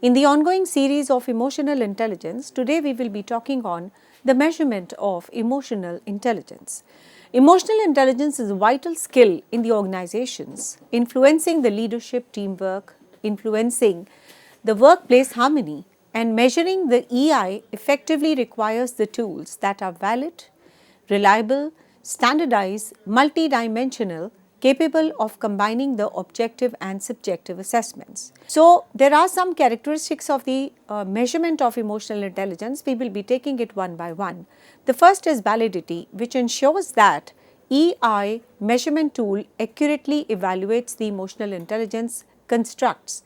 In the ongoing series of emotional intelligence, today we will be talking on the measurement of emotional intelligence. Emotional intelligence is a vital skill in the organizations, influencing the leadership, teamwork, influencing the workplace harmony, and measuring the EI effectively requires the tools that are valid, reliable, standardized, multidimensional, capable of combining the objective and subjective assessments. So, there are some characteristics of the measurement of emotional intelligence. We will be taking it one by one. The first is validity, which ensures that EI measurement tool accurately evaluates the emotional intelligence constructs.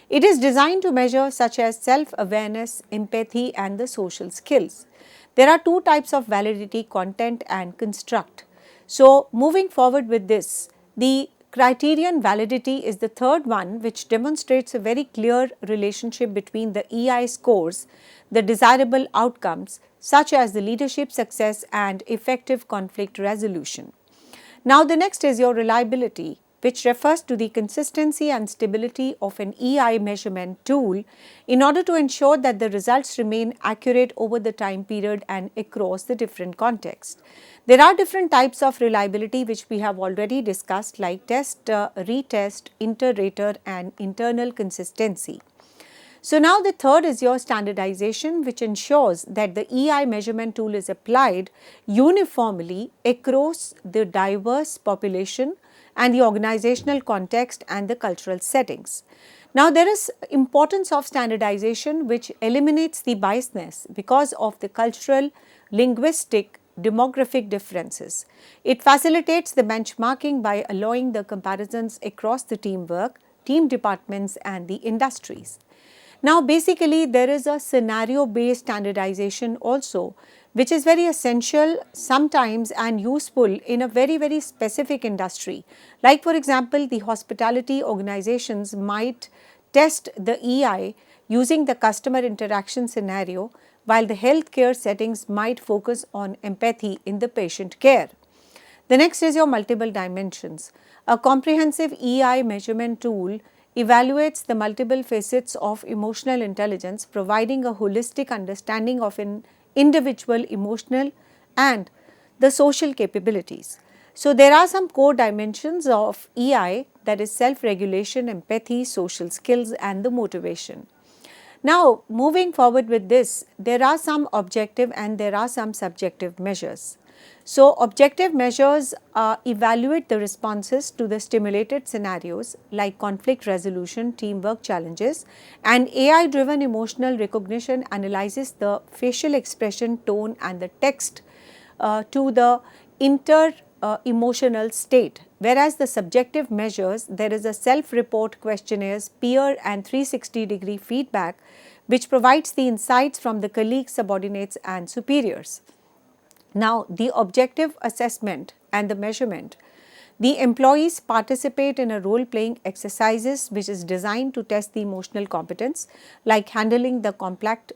It is designed to measure such as self-awareness, empathy and the social skills. There are two types of validity, content and construct. So, moving forward with this, the criterion validity is the third one, which demonstrates a very clear relationship between the EI scores, the desirable outcomes such as the leadership success and effective conflict resolution. Now, the next is your reliability, which refers to the consistency and stability of an EI measurement tool in order to ensure that the results remain accurate over the time period and across the different contexts. There are different types of reliability which we have already discussed, like test, retest, inter-rater and internal consistency. So, now the third is your standardization, which ensures that the EI measurement tool is applied uniformly across the diverse population and the organizational context and the cultural settings. Now, there is importance of standardization which eliminates the biasness because of the cultural, linguistic, demographic differences. It facilitates the benchmarking by allowing the comparisons across the teamwork, team departments and the industries. Now, basically there is a scenario based standardization also, which is very essential sometimes and useful in a very specific industry. Like for example, the hospitality organizations might test the EI using the customer interaction scenario, while the healthcare settings might focus on empathy in the patient care. The next is your multiple dimensions. A comprehensive EI measurement tool evaluates the multiple facets of emotional intelligence, providing a holistic understanding of an individual emotional and the social capabilities. So, there are some core dimensions of EI, that is self-regulation, empathy, social skills and the motivation. Now, moving forward with this, there are some objective and there are some subjective measures. So, objective measures evaluate the responses to the stimulated scenarios like conflict resolution, teamwork challenges, and AI driven emotional recognition analyzes the facial expression, tone and the text to the emotional state. Whereas the subjective measures, there is a self-report questionnaires, peer and 360-degree feedback which provides the insights from the colleagues, subordinates and superiors. Now, the objective assessment and the measurement. The employees participate in a role-playing exercises which is designed to test the emotional competence, like handling the complex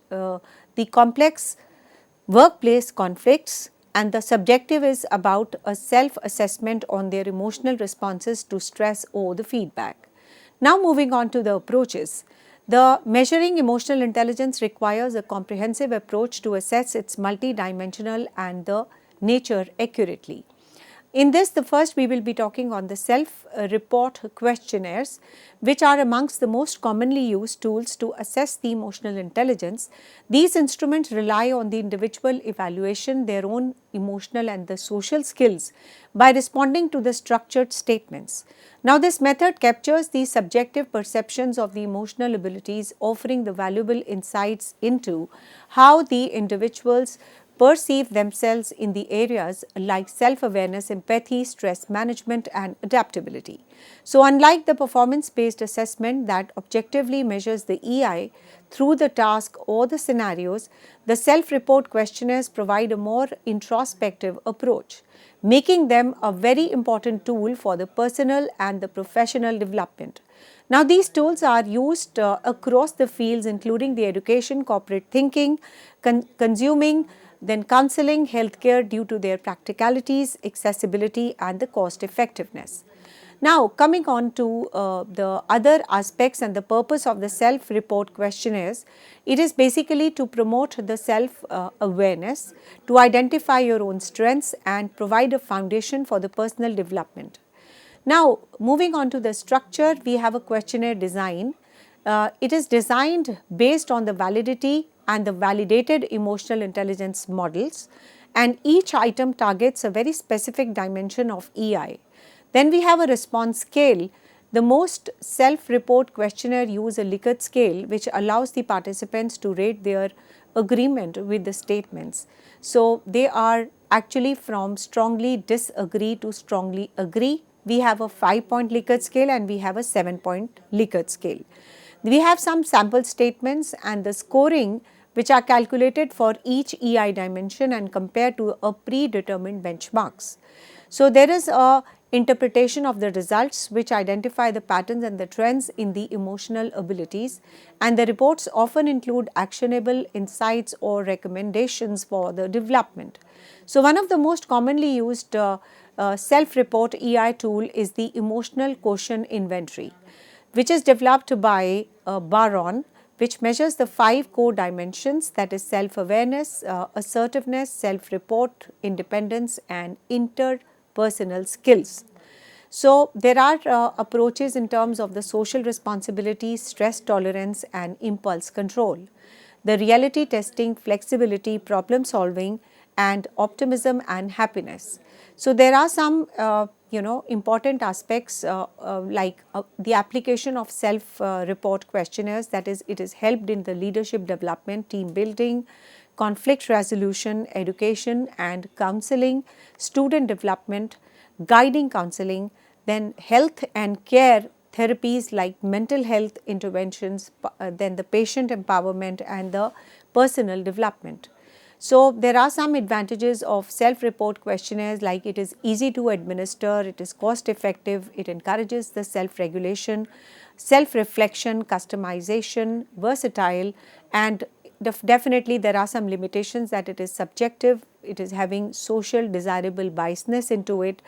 workplace conflicts, and the subjective is about a self-assessment on their emotional responses to stress or the feedback. Now, moving on to the approaches. The measuring emotional intelligence requires a comprehensive approach to assess its multidimensional and the nature accurately. In this, the first we will be talking on the self-report questionnaires, which are amongst the most commonly used tools to assess the emotional intelligence. These instruments rely on the individual evaluation their own emotional and the social skills by responding to the structured statements. Now, this method captures the subjective perceptions of the emotional abilities, offering the valuable insights into how the individuals perceive themselves in the areas like self-awareness, empathy, stress management and adaptability. So, unlike the performance-based assessment that objectively measures the EI through the task or the scenarios, the self-report questionnaires provide a more introspective approach, making them a very important tool for the personal and the professional development. Now, these tools are used across the fields including the education, corporate thinking, consuming, then counseling, healthcare due to their practicalities, accessibility and the cost effectiveness. Now, coming on to the other aspects and the purpose of the self-report questionnaires, it is basically to promote the self-awareness, to identify your own strengths and provide a foundation for the personal development. Now, moving on to the structure, we have a questionnaire design. It is designed based on the validity and the validated emotional intelligence models, and each item targets a very specific dimension of EI. Then we have a response scale. The most self-report questionnaire use a Likert scale, which allows the participants to rate their agreement with the statements. So, they are actually from strongly disagree to strongly agree. We have a 5-point Likert scale and we have a 7-point Likert scale. We have some sample statements and the scoring which are calculated for each EI dimension and compared to a predetermined benchmarks. So, there is a interpretation of the results which identify the patterns and the trends in the emotional abilities, and the reports often include actionable insights or recommendations for the development. So, one of the most commonly used self-report EI tool is the emotional quotient inventory, which is developed by Baron, which measures the 5 core dimensions, that is self-awareness, assertiveness, self-report, independence and interpersonal skills. So, there are approaches in terms of the social responsibility, stress tolerance and impulse control, the reality testing, flexibility, problem solving and optimism and happiness. So, there are some important aspects like the application of self-report questionnaires, that is, it is helped in the leadership development, team building, conflict resolution, education and counseling, student development, guiding counseling, then health and care therapies like mental health interventions, then the patient empowerment and the personal development. So, there are some advantages of self-report questionnaires, like it is easy to administer, it is cost effective, it encourages the self-regulation, self-reflection, customization, versatile, and definitely there are some limitations, that it is subjective, it is having social desirable biasness into it,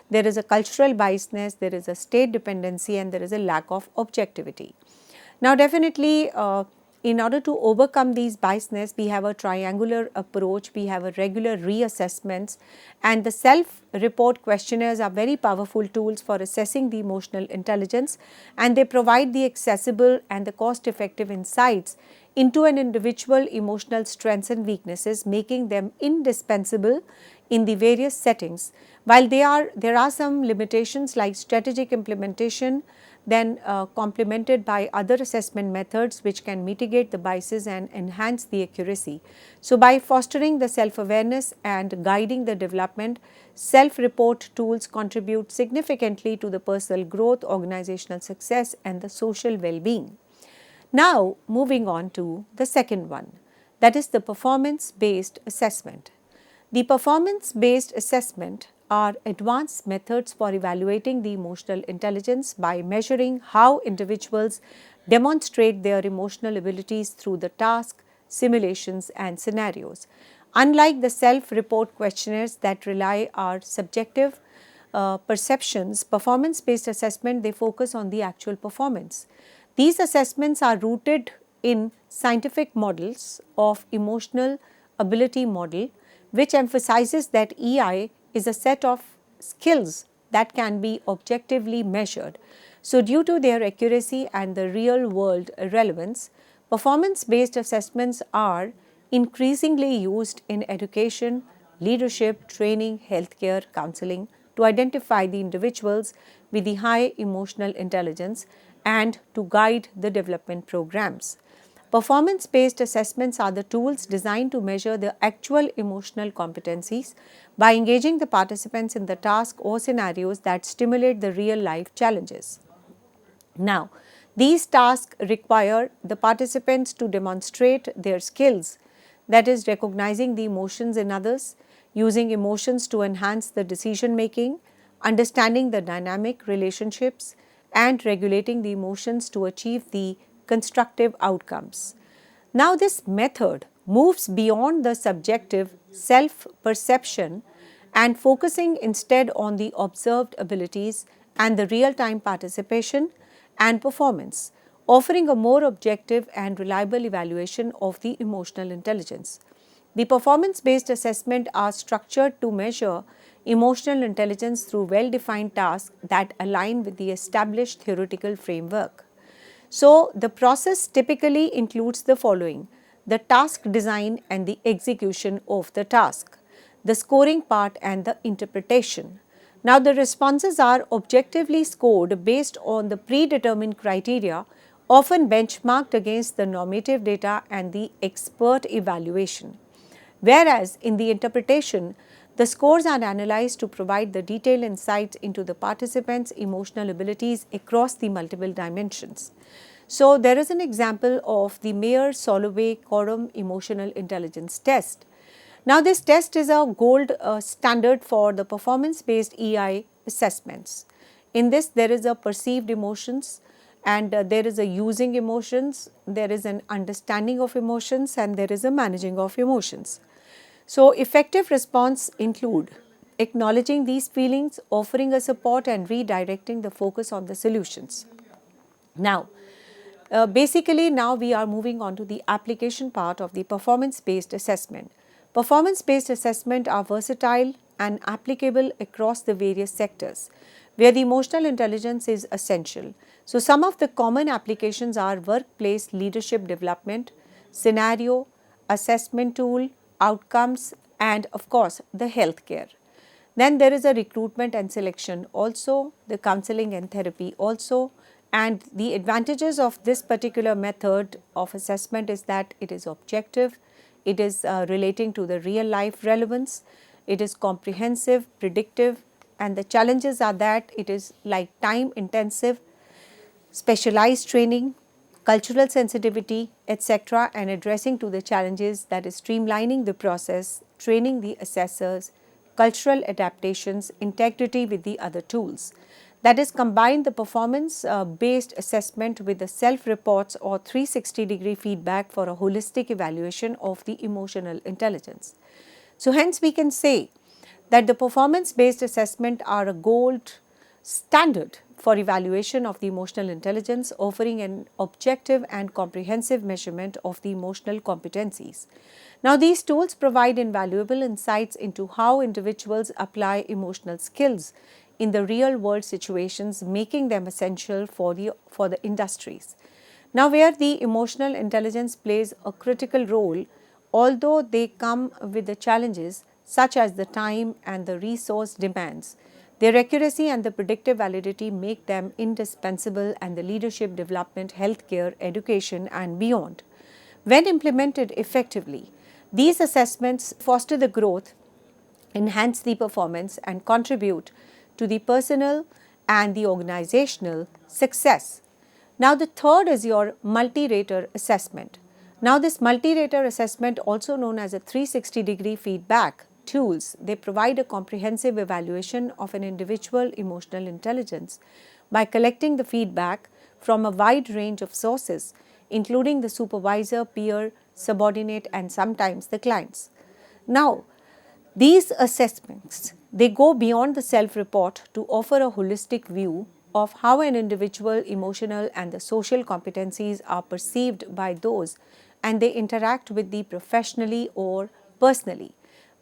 there is a cultural biasness, there is a state dependency and there is a lack of objectivity. Now, definitely in order to overcome these biasness, we have a triangular approach, we have a regular reassessments, and the self-report questionnaires are very powerful tools for assessing the emotional intelligence, and they provide the accessible and the cost-effective insights into an individual emotional strengths and weaknesses, making them indispensable in the various settings. While there are some limitations like strategic implementation, then complemented by other assessment methods which can mitigate the biases and enhance the accuracy. So, by fostering the self-awareness and guiding the development, self-report tools contribute significantly to the personal growth, organizational success and the social well-being. Now, moving on to the second one, that is the performance-based assessment. The performance-based assessment are advanced methods for evaluating the emotional intelligence by measuring how individuals demonstrate their emotional abilities through the task, simulations and scenarios. Unlike the self-report questionnaires that rely on subjective perceptions, performance-based assessment, they focus on the actual performance. These assessments are rooted in scientific models of emotional ability model, which emphasizes that EI is a set of skills that can be objectively measured. So, due to their accuracy and the real world relevance, performance-based assessments are increasingly used in education, leadership, training, healthcare, counseling to identify the individuals with the high emotional intelligence and to guide the development programs. Performance-based assessments are the tools designed to measure the actual emotional competencies by engaging the participants in the task or scenarios that stimulate the real-life challenges. Now, these tasks require the participants to demonstrate their skills, that is, recognizing the emotions in others, using emotions to enhance the decision making, understanding the dynamic relationships, and regulating the emotions to achieve the constructive outcomes. Now, this method moves beyond the subjective self-perception and focusing instead on the observed abilities and the real-time participation and performance, offering a more objective and reliable evaluation of the emotional intelligence. The performance-based assessment are structured to measure emotional intelligence through well-defined tasks that align with the established theoretical framework. So, the process typically includes the following: the task design and the execution of the task, the scoring part and the interpretation. Now, the responses are objectively scored based on the predetermined criteria, often benchmarked against the normative data and the expert evaluation. Whereas in the interpretation, the scores are analyzed to provide the detailed insights into the participants' emotional abilities across the multiple dimensions. So, there is an example of the Mayer-Solovay-Coram emotional intelligence test. Now, this test is a gold standard for the performance-based EI assessments. In this, there is a perceived emotions, and there is a using emotions, there is an understanding of emotions, and there is a managing of emotions. So, effective response include acknowledging these feelings, offering a support and redirecting the focus on the solutions. Now, basically now we are moving on to the application part of the performance-based assessment. Performance-based assessment are versatile and applicable across the various sectors where the emotional intelligence is essential. So, some of the common applications are workplace leadership development, scenario, assessment tool, outcomes, and of course the healthcare. Then there is a recruitment and selection also, the counseling and therapy also, and the advantages of this particular method of assessment is that it is objective, it is relating to the real life relevance, it is comprehensive, predictive, and the challenges are that it is like time intensive, specialized training, cultural sensitivity, etc., and addressing to the challenges, that is streamlining the process, training the assessors, cultural adaptations, integrity with the other tools. That is, combine the performance based assessment with the self reports or 360-degree feedback for a holistic evaluation of the emotional intelligence. So, hence we can say that the performance based assessment are a gold standard for evaluation of the emotional intelligence, offering an objective and comprehensive measurement of the emotional competencies. Now, these tools provide invaluable insights into how individuals apply emotional skills in the real world situations, making them essential for the industries. Now, where the emotional intelligence plays a critical role, although they come with the challenges such as the time and the resource demands, their accuracy and the predictive validity make them indispensable in the leadership development, healthcare, education, and beyond. When implemented effectively, these assessments foster the growth, enhance the performance, and contribute to the personal and the organizational success. Now, the third is your multi-rater assessment. Now, this multi-rater assessment, also known as a 360-degree feedback tools, they provide a comprehensive evaluation of an individual emotional intelligence by collecting the feedback from a wide range of sources, including the supervisor, peer, subordinate, and sometimes the clients. Now, these assessments, they go beyond the self-report to offer a holistic view of how an individual emotional and the social competencies are perceived by those and they interact with the professionally or personally.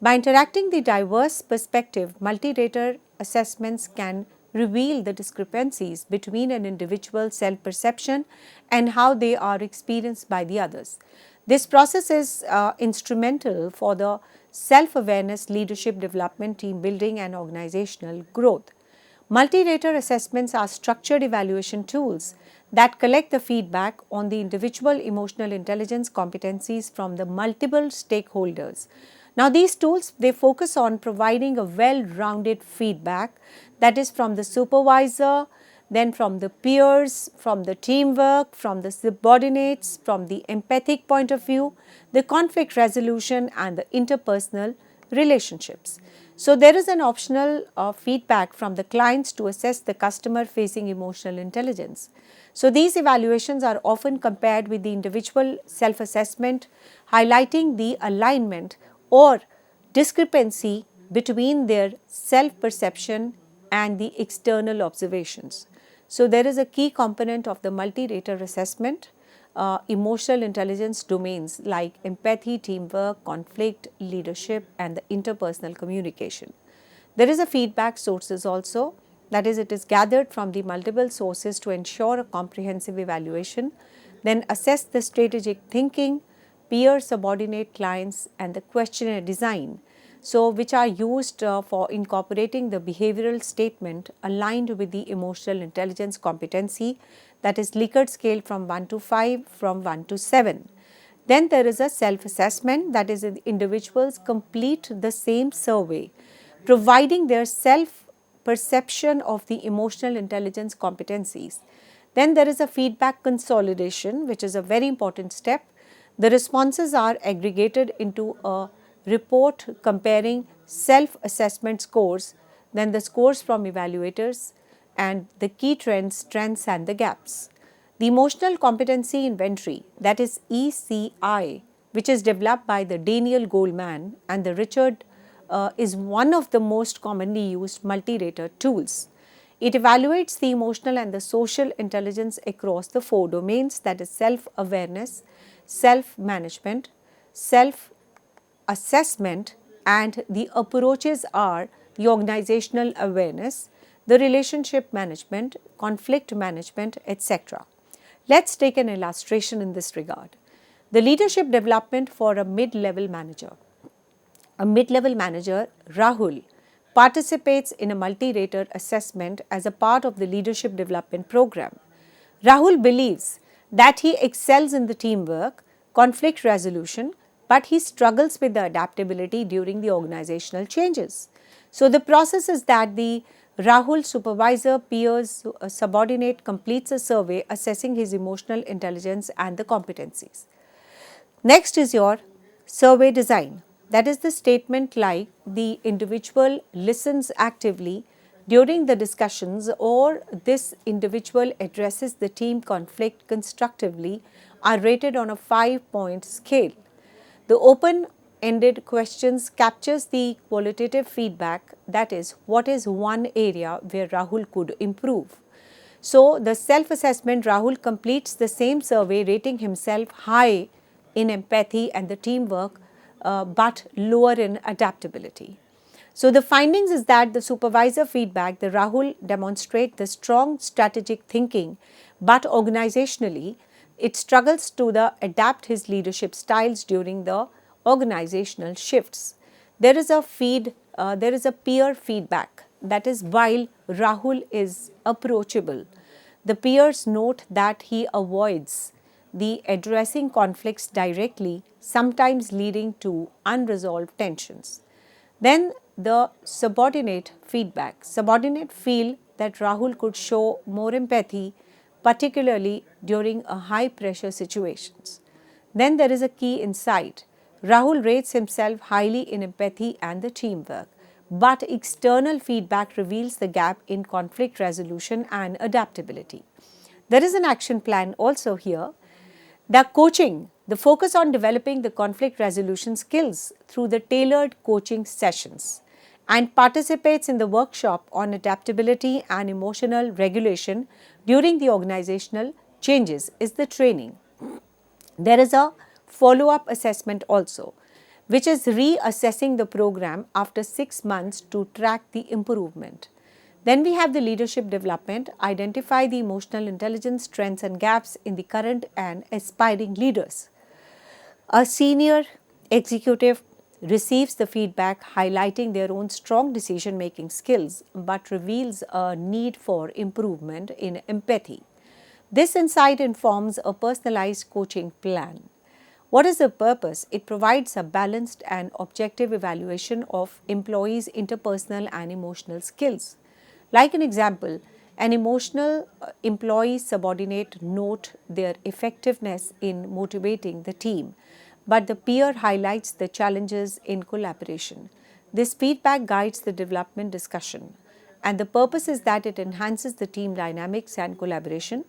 By interacting the diverse perspective, multi-rater assessments can reveal the discrepancies between an individual's self-perception and how they are experienced by the others. This process is instrumental for the self-awareness, leadership development, team building, and organizational growth. Multi-rater assessments are structured evaluation tools that collect the feedback on the individual emotional intelligence competencies from the multiple stakeholders. Now, these tools, they focus on providing a well-rounded feedback, that is from the supervisor, then from the peers, from the teamwork, from the subordinates, from the empathic point of view, the conflict resolution, and the interpersonal relationships. So, there is an optional feedback from the clients to assess the customer facing emotional intelligence. So, these evaluations are often compared with the individual self-assessment, highlighting the alignment or discrepancy between their self-perception and the external observations. So, there is a key component of the multi-rater assessment, emotional intelligence domains like empathy, teamwork, conflict, leadership, and the interpersonal communication. There is a feedback sources also, that is, it is gathered from the multiple sources to ensure a comprehensive evaluation, then assess the strategic thinking, peer subordinate clients, and the questionnaire design. So, which are used for incorporating the behavioral statement aligned with the emotional intelligence competency, that is Likert scale from 1 to 5, from 1 to 7. Then there is a self-assessment, that is individuals complete the same survey, providing their self-perception of the emotional intelligence competencies. Then there is a feedback consolidation, which is a very important step. The responses are aggregated into a report comparing self-assessment scores, then the scores from evaluators, and the key trends, strengths, and the gaps. The Emotional Competency Inventory, that is ECI, which is developed by the Daniel Goleman and the Richard, is one of the most commonly used multi-rater tools. It evaluates the emotional and the social intelligence across the 4 domains, that is self-awareness, self-management, self-assessment, and the approaches are the organizational awareness, the relationship management, conflict management, etc. Let's take an illustration in this regard. The leadership development for a mid-level manager. A mid-level manager, Rahul, participates in a multi-rater assessment as a part of the leadership development program. Rahul believes that he excels in the teamwork, conflict resolution, but he struggles with the adaptability during the organizational changes. So, the process is that the Rahul supervisor, peers, subordinate completes a survey assessing his emotional intelligence and the competencies. Next is your survey design. That is the statement like the individual listens actively during the discussions, or this individual addresses the team conflict constructively, are rated on a 5-point scale. The open-ended questions captures the qualitative feedback, that is, what is one area where Rahul could improve. So, the self-assessment, Rahul completes the same survey rating himself high in empathy and the teamwork, but lower in adaptability. So, the findings is that the supervisor feedback, the Rahul demonstrate the strong strategic thinking, but organizationally it struggles to adapt his leadership styles during the organizational shifts. There is a peer feedback, that is, while Rahul is approachable, the peers note that he avoids the addressing conflicts directly, sometimes leading to unresolved tensions. Then the subordinate feedback. Subordinate feel that Rahul could show more empathy, particularly during a high pressure situations. Then there is a key insight. Rahul rates himself highly in empathy and the teamwork, but external feedback reveals the gap in conflict resolution and adaptability. There is an action plan also here. The coaching, the focus on developing the conflict resolution skills through the tailored coaching sessions, and participates in the workshop on adaptability and emotional regulation during the organizational changes is the training. There is a follow-up assessment also, which is reassessing the program after 6 months to track the improvement. Then we have the leadership development, identify the emotional intelligence strengths and gaps in the current and aspiring leaders. A senior executive receives the feedback highlighting their own strong decision-making skills, but reveals a need for improvement in empathy. This insight informs a personalized coaching plan. What is the purpose? It provides a balanced and objective evaluation of employees' interpersonal and emotional skills. Like an example, an emotional employee subordinate note their effectiveness in motivating the team, but the peer highlights the challenges in collaboration. This feedback guides the development discussion, and the purpose is that it enhances the team dynamics and collaboration,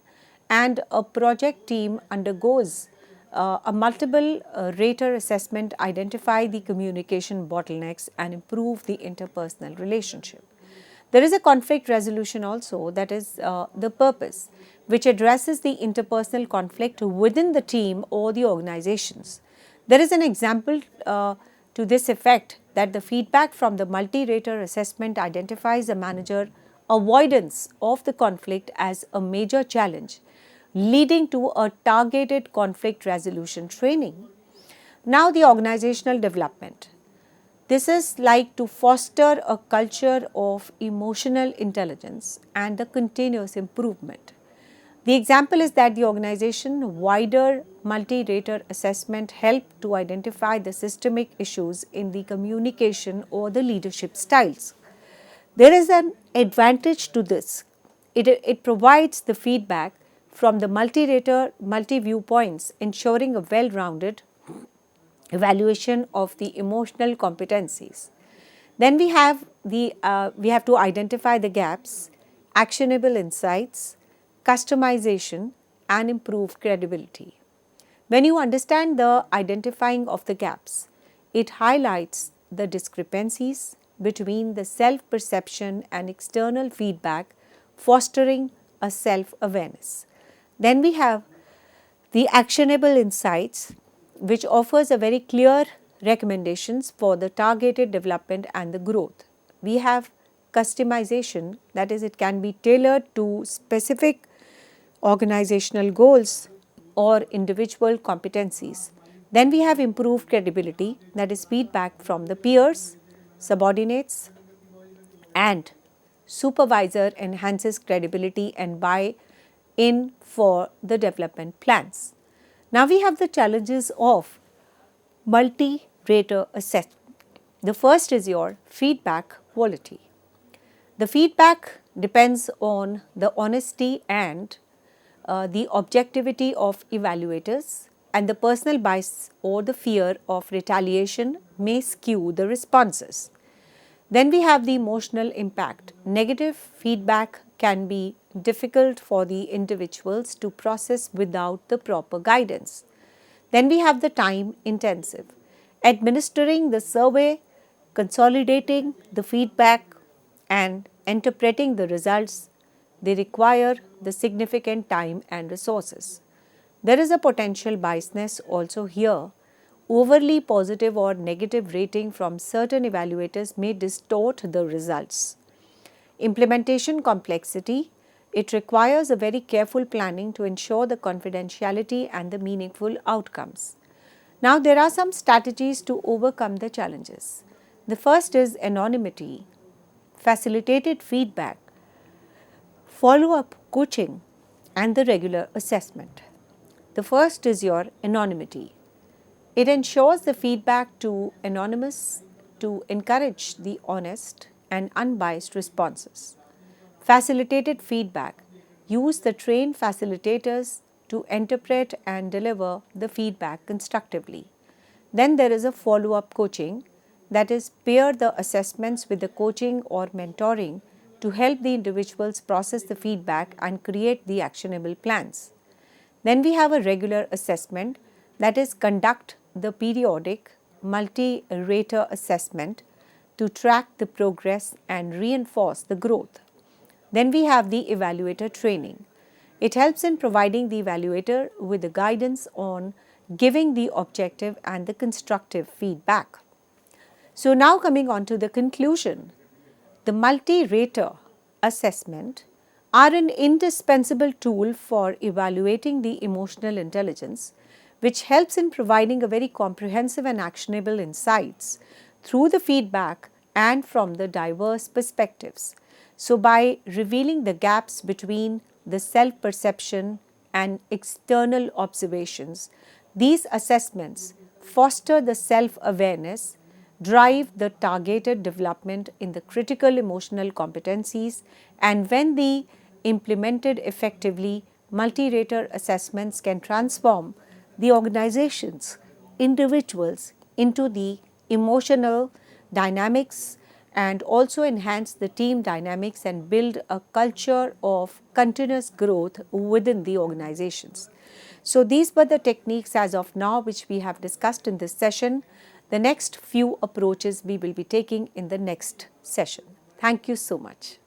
and a project team undergoes a multiple rater assessment, identify the communication bottlenecks and improve the interpersonal relationship. There is a conflict resolution also, that is the purpose, which addresses the interpersonal conflict within the team or the organizations. There is an example to this effect, that the feedback from the multi-rater assessment identifies a manager avoidance of the conflict as a major challenge, leading to a targeted conflict resolution training. Now, the organizational development. This is like to foster a culture of emotional intelligence and a continuous improvement. The example is that the organization wider multi-rater assessment helped to identify the systemic issues in the communication or the leadership styles. There is an advantage to this. It provides the feedback from the multi-rater, multi-viewpoints, ensuring a well-rounded evaluation of the emotional competencies. Then we have to identify the gaps, actionable insights, customization, and improve credibility. When you understand the identifying of the gaps, it highlights the discrepancies between the self-perception and external feedback, fostering a self-awareness. Then we have the actionable insights, which offers a very clear recommendations for the targeted development and the growth. We have customization, that is, it can be tailored to specific organizational goals or individual competencies. Then we have improved credibility, that is feedback from the peers, subordinates, and supervisor enhances credibility and buy-in for the development plans. Now we have the challenges of multi-rater assessment. The first is your feedback quality. The feedback depends on the honesty and the objectivity of evaluators, and the personal bias or the fear of retaliation may skew the responses. Then we have the emotional impact. Negative feedback can be difficult for the individuals to process without the proper guidance. Then we have the time intensive. Administering the survey, consolidating the feedback, and interpreting the results, they require the significant time and resources. There is a potential biasness also here. Overly positive or negative rating from certain evaluators may distort the results. Implementation complexity. It requires a very careful planning to ensure the confidentiality and the meaningful outcomes. Now, there are some strategies to overcome the challenges. The first is anonymity, facilitated feedback, follow-up coaching, and the regular assessment. The first is your anonymity. It ensures the feedback to anonymous to encourage the honest and unbiased responses. Facilitated feedback. Use the trained facilitators to interpret and deliver the feedback constructively. Then there is a follow-up coaching, that is, pair the assessments with the coaching or mentoring to help the individuals process the feedback and create the actionable plans. Then we have a regular assessment, that is, conduct the periodic multi-rater assessment to track the progress and reinforce the growth. Then we have the evaluator training. It helps in providing the evaluator with the guidance on giving the objective and the constructive feedback. So now coming on to the conclusion, the multi-rater assessment are an indispensable tool for evaluating the emotional intelligence, which helps in providing a very comprehensive and actionable insights through the feedback and from the diverse perspectives. So, by revealing the gaps between the self-perception and external observations, these assessments foster the self-awareness, drive the targeted development in the critical emotional competencies, and when the implemented effectively, multi-rater assessments can transform the organizations, individuals into the emotional dynamics and also enhance the team dynamics and build a culture of continuous growth within the organizations. So, these were the techniques as of now which we have discussed in this session. The next few approaches we will be taking in the next session. Thank you so much.